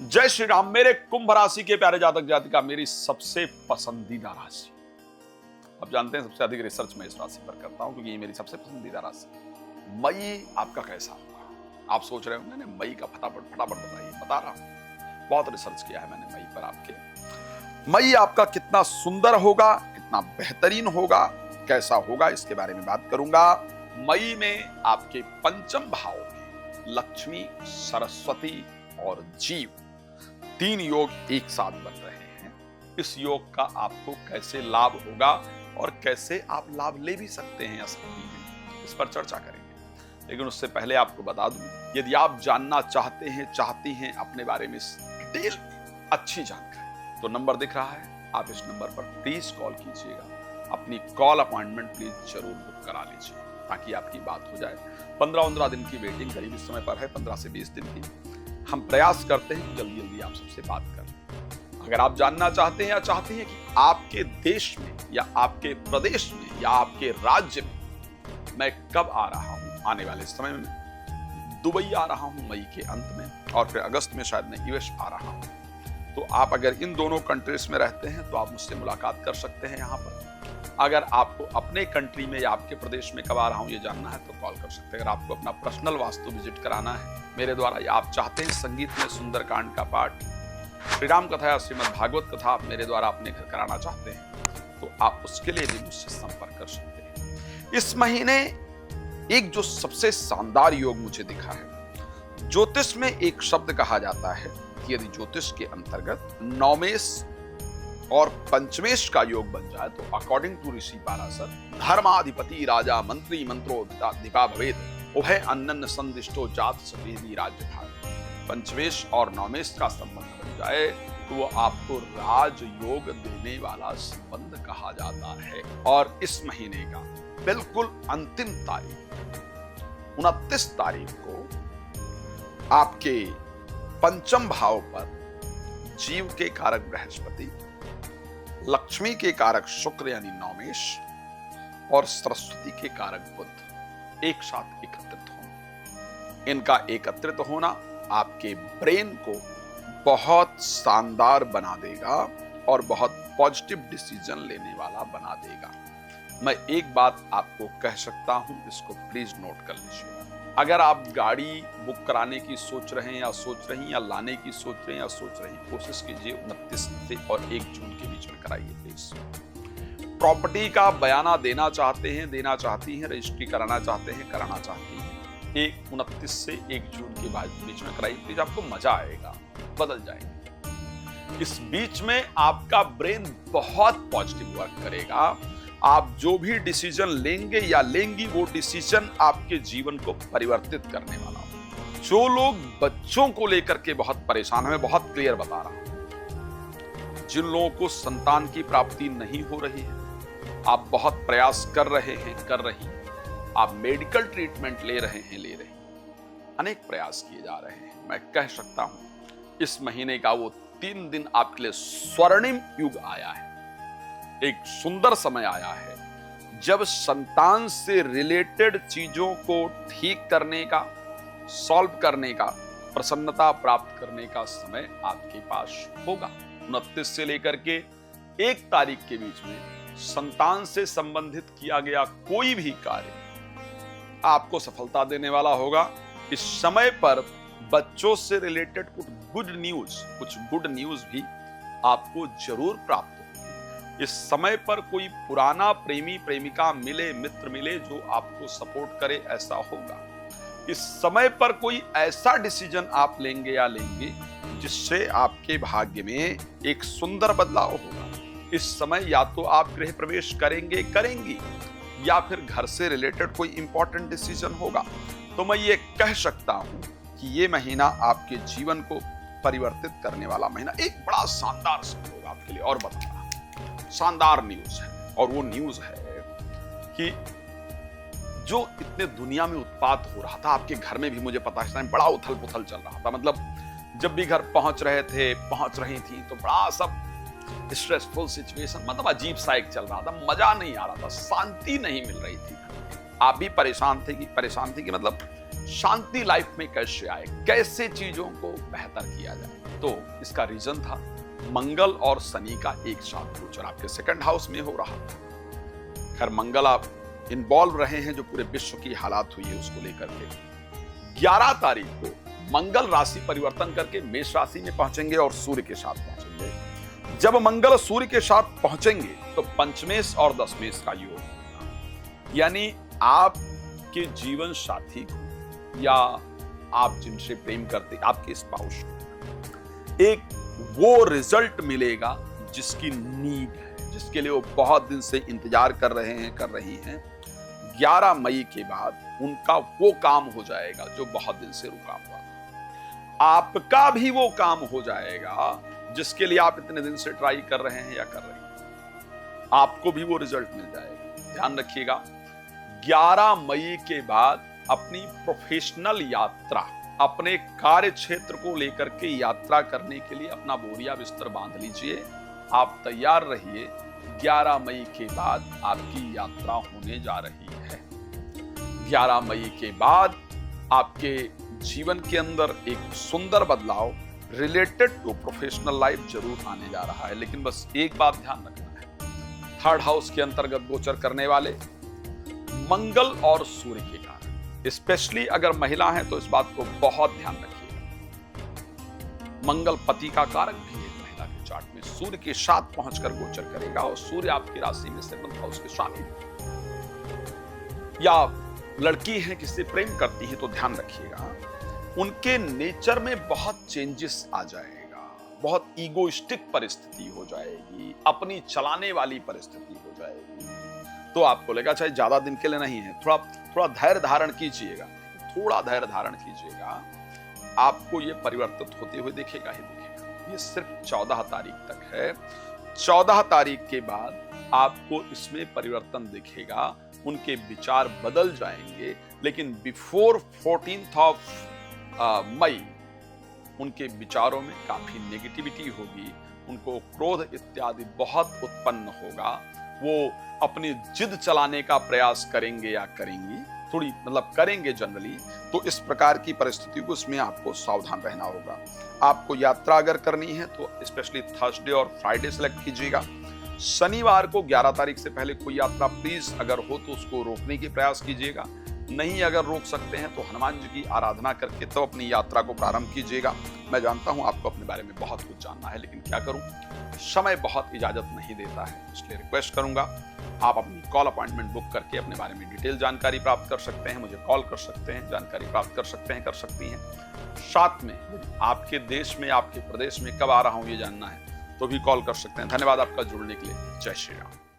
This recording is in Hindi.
जय श्री राम। मेरे कुंभ राशि के प्यारे जातक जातिका, मेरी सबसे पसंदीदा राशि, आप जानते हैं सबसे अधिक रिसर्च मैं इस राशि पर करता हूं क्योंकि ये मेरी सबसे पसंदीदा राशि। मई आपका कैसा होगा? आप सोच रहे होंगे ना मई का, फटाफट बताइए। बता रहा हूं, बहुत रिसर्च किया है मैंने मई पर आपके। मई आपका कितना सुंदर होगा, कितना बेहतरीन होगा, कैसा होगा, इसके बारे में बात करूंगा। मई में आपके पंचम भाव में लक्ष्मी, सरस्वती और जीव, तीन योग एक साथ बन रहे हैं। इस योग का आपको कैसे लाभ होगा और कैसे आप लाभ ले भी सकते हैं या सकती हैं, इस पर चर्चा करेंगे। लेकिन उससे पहले आपको बता दूं, यदि आप जानना चाहती हैं अपने बारे में डिटेल में अच्छी जानकारी, तो नंबर दिख रहा है, आप इस नंबर पर प्लीज कॉल कीजिएगा। अपनी कॉल अपॉइंटमेंट प्लीज जरूर बुक करा लीजिए ताकि आपकी बात हो जाए। 15-15 दिन की वेटिंग करीब इस समय पर है, 15 से 20 दिन की। हम प्रयास करते हैं जल्दी जल्दी आप सबसे बात करें। अगर आप जानना चाहते हैं या चाहती हैं कि आपके देश में या आपके प्रदेश में या आपके राज्य में मैं कब आ रहा हूं, आने वाले समय में दुबई आ रहा हूं मई के अंत में, और फिर अगस्त में शायद मैं यूएस आ रहा हूं, तो आप अगर इन दोनों कंट्रीज में रहते हैं तो आप मुझसे मुलाकात कर सकते हैं यहाँ पर। अगर आपको अपने कंट्री में या आपके प्रदेश में कब आ रहा हूं ये जानना है तो कॉल कर सकते हैं। अगर आपको अपना पर्सनल वास्तु विजिट कराना है मेरे द्वारा, या आप चाहते हैं संगीत में सुंदरकांड का पाठ, श्री राम कथा या श्रीमद् भागवत कथा आप मेरे द्वारा अपने घर कराना चाहते हैं, तो आप उसके लिए भी मुझसे संपर्क कर सकते हैं। इस महीने एक जो सबसे शानदार योग मुझे दिखा है, ज्योतिष में एक शब्द कहा जाता है कि यदि ज्योतिष के अंतर्गत नवमेश और पंचमेश का योग बन जाए तो अकॉर्डिंग टू ऋषि पाराशर, धर्माधिपति राजा मंत्री मंत्रोधिपा भवेद, उभय अन्नन संदिष्टो जात सवेदी राज्य भाग। पंचमेश और नवमेश का संबंध बन जाए तो वो आपको राजयोग देने वाला संबंध कहा जाता है। और इस महीने का बिल्कुल अंतिम तारीख 29 तारीख को आपके पंचम भाव पर जीव के कारक बृहस्पति, लक्ष्मी के कारक शुक्र यानी नवमेश और सरस्वती के कारक बुध एक साथ एकत्रित होना। इनका एकत्रित होना आपके ब्रेन को बहुत शानदार बना देगा और बहुत पॉजिटिव डिसीजन लेने वाला बना देगा। मैं एक बात आपको कह सकता हूं, इसको प्लीज नोट कर लीजिए। अगर आप गाड़ी बुक कराने की सोच रहे हैं या सोच रही या लाने की सोच रहे हैं या सोच रही, कोशिश कीजिए 29 से और 1 जून के बीच में कराइए प्लीज। प्रॉपर्टी का बयाना देना चाहते हैं, देना चाहती हैं, रजिस्ट्री कराना चाहते हैं, कराना चाहती हैं, 29 से 1 जून के बीच में कराइए प्लीज। आपको मजा आएगा, बदल जाएंगे। इस बीच में आपका ब्रेन बहुत पॉजिटिव वर्क करेगा। आप जो भी डिसीजन लेंगे या लेंगी, वो डिसीजन आपके जीवन को परिवर्तित करने वाला हो। जो लोग बच्चों को लेकर के बहुत परेशान हैं, मैं बहुत क्लियर बता रहा हूं, जिन लोगों को संतान की प्राप्ति नहीं हो रही है, आप बहुत प्रयास कर रहे हैं, कर रही हैं, आप मेडिकल ट्रीटमेंट ले रहे हैं, अनेक प्रयास किए जा रहे हैं, मैं कह सकता हूं इस महीने का वो 3 दिन आपके लिए स्वर्णिम युग आया है। एक सुंदर समय आया है जब संतान से रिलेटेड चीजों को ठीक करने का, सॉल्व करने का, प्रसन्नता प्राप्त करने का समय आपके पास होगा। 29 से लेकर के 1 तारीख के बीच में संतान से संबंधित किया गया कोई भी कार्य आपको सफलता देने वाला होगा। इस समय पर बच्चों से रिलेटेड कुछ गुड न्यूज भी आपको जरूर प्राप्त होगी। इस समय पर कोई पुराना प्रेमी प्रेमिका मिले, मित्र मिले जो आपको सपोर्ट करे, ऐसा होगा। इस समय पर कोई ऐसा डिसीजन आप लेंगे या लेंगे जिससे आपके भाग्य में एक सुंदर बदलाव होगा। इस समय या तो आप गृह प्रवेश करेंगी या फिर घर से रिलेटेड कोई इंपॉर्टेंट डिसीजन होगा। तो मैं ये कह सकता हूं कि ये महीना आपके जीवन को परिवर्तित करने वाला महीना, एक बड़ा शानदार समय होगा आपके लिए। और बता रहा शानदार न्यूज है, और वो न्यूज है कि जो इतने दुनिया में उत्पात हो रहा था, आपके घर में भी मुझे पता है बड़ा उथल पुथल चल रहा था। मतलब जब भी घर पहुंच रही थी तो बड़ा सब स्ट्रेसफुल सिचुएशन, मतलब अजीब सा एक चल रहा था, मजा नहीं आ रहा था, शांति नहीं मिल रही थी। आप भी परेशान थे कि मतलब शांति लाइफ में कैसे आए, कैसे चीजों को बेहतर किया जाए। तो इसका रीजन था मंगल और शनि का एक साथ गोचर आपके सेकंड हाउस में हो रहा था। खैर मंगल आप इन्वॉल्व रहे हैं जो पूरे विश्व की हालात हुई है उसको लेकर के। 11 तारीख को मंगल राशि परिवर्तन करके मेष राशि में पहुंचेंगे और सूर्य के साथ पहुंचेंगे। जब मंगल सूर्य के साथ पहुंचेंगे तो पंचमेश और दशमेश का योग, यानी आपके जीवन साथी को या आप जिनसे प्रेम करते आपके स्पाउस को एक वो रिजल्ट मिलेगा जिसकी नीड है, जिसके लिए वो बहुत दिन से इंतजार कर रहे हैं, कर रही हैं। 11 मई के बाद उनका वो काम हो जाएगा जो बहुत दिन से रुका हुआ था। आपका भी वो काम हो जाएगा जिसके लिए आप इतने दिन से ट्राई कर रहे हैं या कर रही हैं। आपको भी वो रिजल्ट मिल जाएगा। ध्यान रखिएगा, 11 मई के बाद अपनी प्रोफेशनल यात्रा, अपने कार्य क्षेत्र को लेकर के यात्रा करने के लिए अपना बोरिया बिस्तर बांध लीजिए। आप तैयार रहिए, 11 मई के बाद आपकी यात्रा होने जा रही है। 11 मई के बाद आपके जीवन के अंदर एक सुंदर बदलाव रिलेटेड टू प्रोफेशनल लाइफ जरूर आने जा रहा है। लेकिन बस एक बात ध्यान रखना है, थर्ड हाउस के अंतर्गत गोचर करने वाले मंगल और सूर्य के कारण, स्पेशली अगर महिला है तो इस बात को बहुत ध्यान रखिएगा। मंगल पति का कारक भी है महिला के चार्ट में, सूर्य के साथ पहुंचकर गोचर करेगा और सूर्य आपकी राशि में सेवंथ हाउस के स्वामी। या लड़की है किससे प्रेम करती है तो ध्यान रखिएगा, उनके नेचर में बहुत चेंजेस आ जाएगा, बहुत ईगोइस्टिक परिस्थिति हो जाएगी, अपनी चलाने वाली परिस्थिति हो जाएगी। तो आपको लगा चाहे ज्यादा दिन के लिए नहीं है, थोड़ा धैर्य धारण कीजिएगा, थोड़ा धैर्य धारण कीजिएगा, आपको ये परिवर्तित होते हुए दिखेगा ही दिखेगा। ये सिर्फ 14 तारीख तक है। 14 तारीख के बाद आपको इसमें परिवर्तन दिखेगा, उनके विचार बदल जाएंगे। लेकिन बिफोर 14th ऑफ मई उनके विचारों में काफी नेगेटिविटी होगी, उनको क्रोध इत्यादि बहुत उत्पन्न होगा, वो अपनी जिद चलाने का प्रयास करेंगे या करेंगी, थोड़ी मतलब करेंगे जनरली। तो इस प्रकार की परिस्थिति को इसमें आपको सावधान रहना होगा। आपको यात्रा अगर करनी है तो स्पेशली थर्सडे और फ्राइडे सेलेक्ट कीजिएगा। शनिवार को 11 तारीख से पहले कोई यात्रा प्लीज अगर हो तो उसको रोकने की प्रयास कीजिएगा। नहीं अगर रोक सकते हैं तो हनुमान जी की आराधना करके तो अपनी यात्रा को प्रारंभ कीजिएगा। मैं जानता हूं आपको अपने बारे में बहुत कुछ जानना है, लेकिन क्या करूं, समय बहुत इजाजत नहीं देता है। इसलिए रिक्वेस्ट करूंगा आप अपनी कॉल अपॉइंटमेंट बुक करके अपने बारे में डिटेल जानकारी प्राप्त कर सकते हैं, मुझे कॉल कर सकते हैं, जानकारी प्राप्त कर सकते हैं, कर सकती हैं। साथ में आपके देश में, आपके प्रदेश में कब आ रहा हूं ये जानना है तो भी कॉल कर सकते हैं। धन्यवाद आपका जुड़ने के लिए। जय श्री राम।